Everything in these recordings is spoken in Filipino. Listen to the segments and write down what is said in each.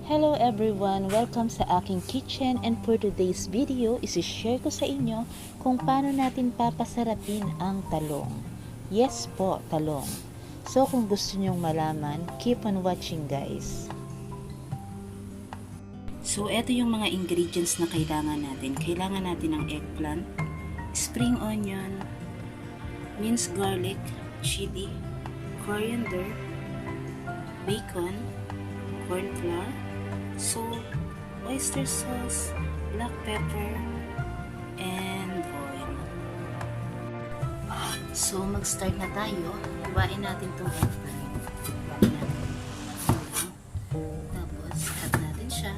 Hello everyone! Welcome sa aking kitchen, and for today's video, isi-share ko sa inyo kung paano natin papasarapin ang talong. Yes po, talong. So kung gusto nyong malaman, keep on watching guys. So eto yung mga ingredients na kailangan natin. Kailangan natin ng eggplant, spring onion, minced garlic, chili, coriander, bacon, cornflour, salt, oyster sauce, black pepper, and oil. So, mag-start na tayo. Iwain natin itong eggplant. Tapos, cut natin siya.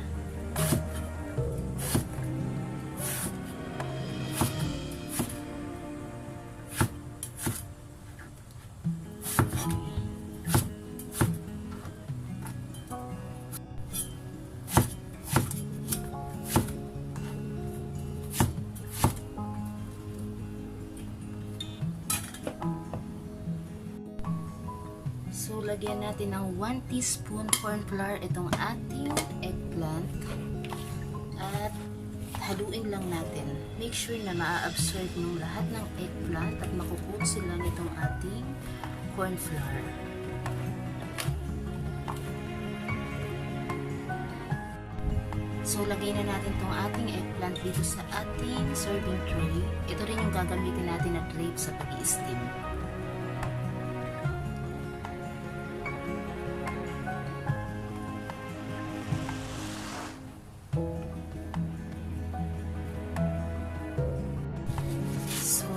So, lagyan natin ng 1 teaspoon cornflour itong ating eggplant at haluin lang natin. Make sure na maa-absorb ng lahat ng eggplant at makukot sila nitong ating cornflour. So, lagay na natin itong ating eggplant dito sa ating serving tray. Ito rin yung gagamitin natin na tray sa pag-i-steam.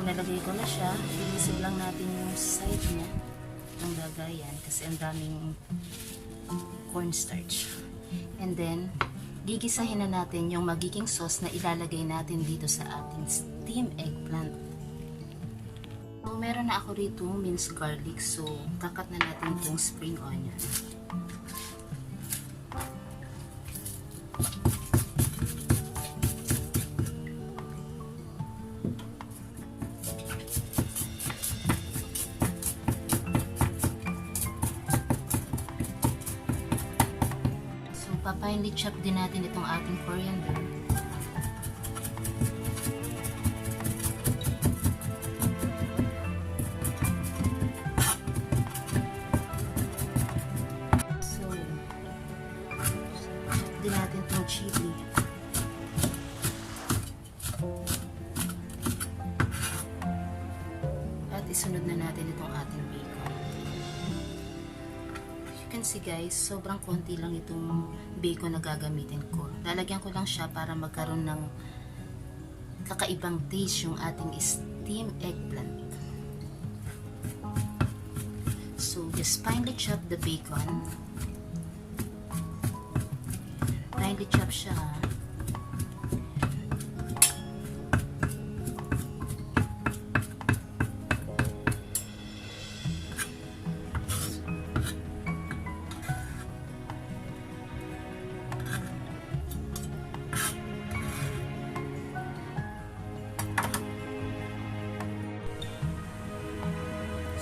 Nalagay ko na siya. Inisip lang natin yung side niya ng lagayan kasi ang daming cornstarch. And then, gigisahin na natin yung magiging sauce na ilalagay natin dito sa ating steamed eggplant. So, meron na ako rito minced garlic. So, kakat na natin itong spring onion. Finely chop din natin itong ating coriander. So, chop din natin itong chili. At isunod na natin itong ating bacon. See guys, sobrang konti lang itong bacon na gagamitin ko. Lalagyan ko lang siya para magkaroon ng kakaibang taste yung ating steamed eggplant. So, just finely chop the bacon. Finely chop siya.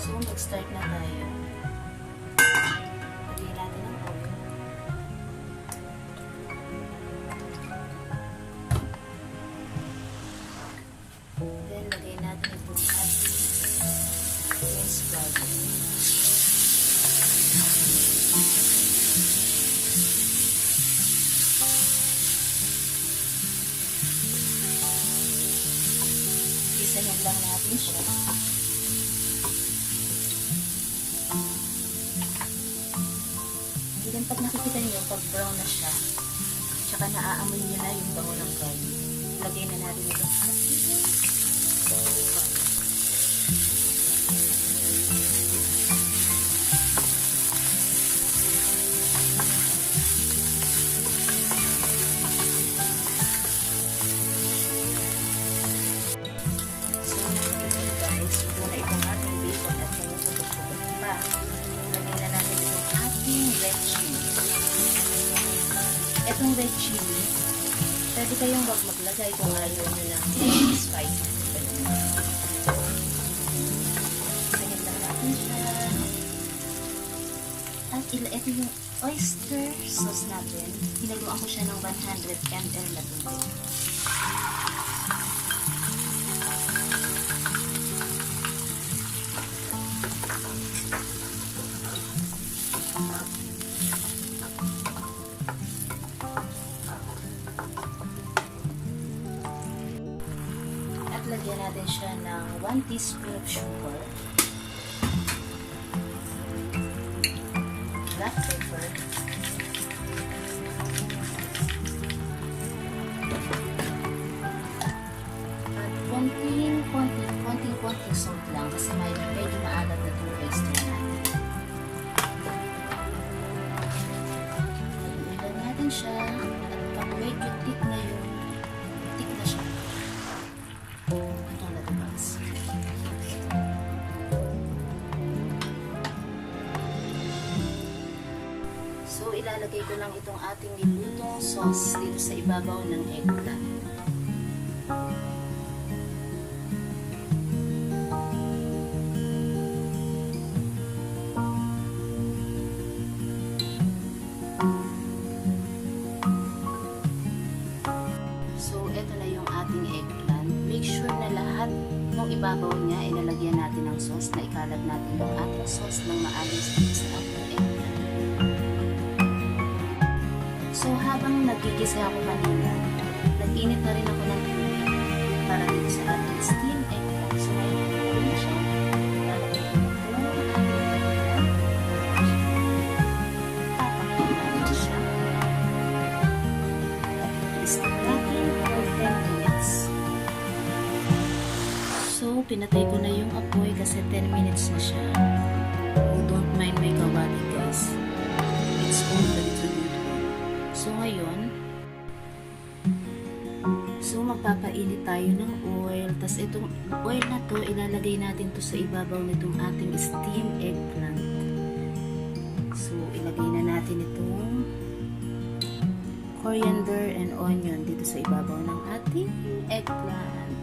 So, mag-start na tayo. Lagyan natin ang oil. Then, lagay natin itong ating minced garlic. Isahin lang natin siya. Then, pag nakikita niyo, pag brown na siya, tsaka naaamoy niyo na yung bango ng garlic, lagay na natin itong ating bacon. So, guys, ito na itong ating bacon at pumuputok-putok pa. Lagay na natin itong ating red chili. Itong red chili, pwede kayong wag maglagay kung ayaw nyo lang spicy. Lagyan lang natin siya. At ito yung oyster sauce natin. Hinaluan ko siya ng 100 ml na tubig. At lagyan natin siya ng 1 teaspoon of sugar, black pepper, at konting salt lang kasi medyo maalat na itong oyster natin. Ilan natin siya at pag medyo thick na siya, itong latibas. So, ilalagay ko lang itong ating nilutong sauce dito sa ibabaw ng eggplant. So, ito na yung ating eggplant. Make sure na lahat ng ibabaw niya ay lalagyan natin ng sauce, na ikalat natin yung ating sauce ng maayos dito sa ating eggplant. So, habang nagkikisa ako kanina, nag-init na rin ako ng tubig para dito sa ating steam eggplant. So, ngayon ko na siya. Lalagay ko na po ang ating eggplant. Papakin natin siya. At i-steam natin for 10 minutes. So, pinatay ko na yung apoy kasi 10 minutes na siya. Oh, don't mind my kawali, guys. It's all the little good. So, ngayon, magpapainit tayo ng oil. Tapos, itong oil na to, ilalagay natin to sa ibabaw nitong ating steam eggplant. So, ilagay na natin itong coriander and onion dito sa ibabaw ng ating eggplant.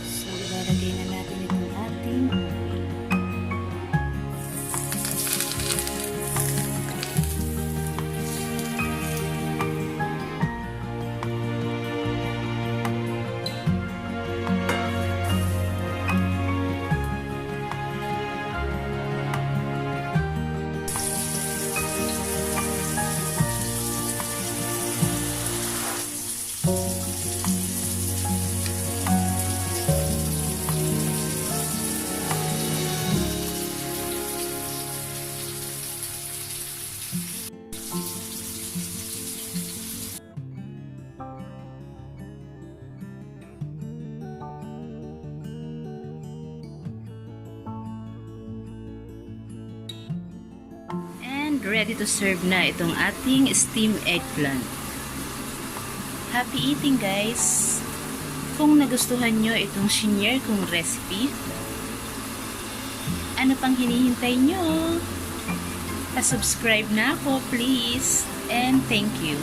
So, ilalagay na natin itong ating ready to serve na itong ating steam eggplant. Happy eating, guys! Kung nagustuhan nyo itong shinare kong recipe, ano pang hinihintay nyo? Pa-subscribe na ako, please! And thank you!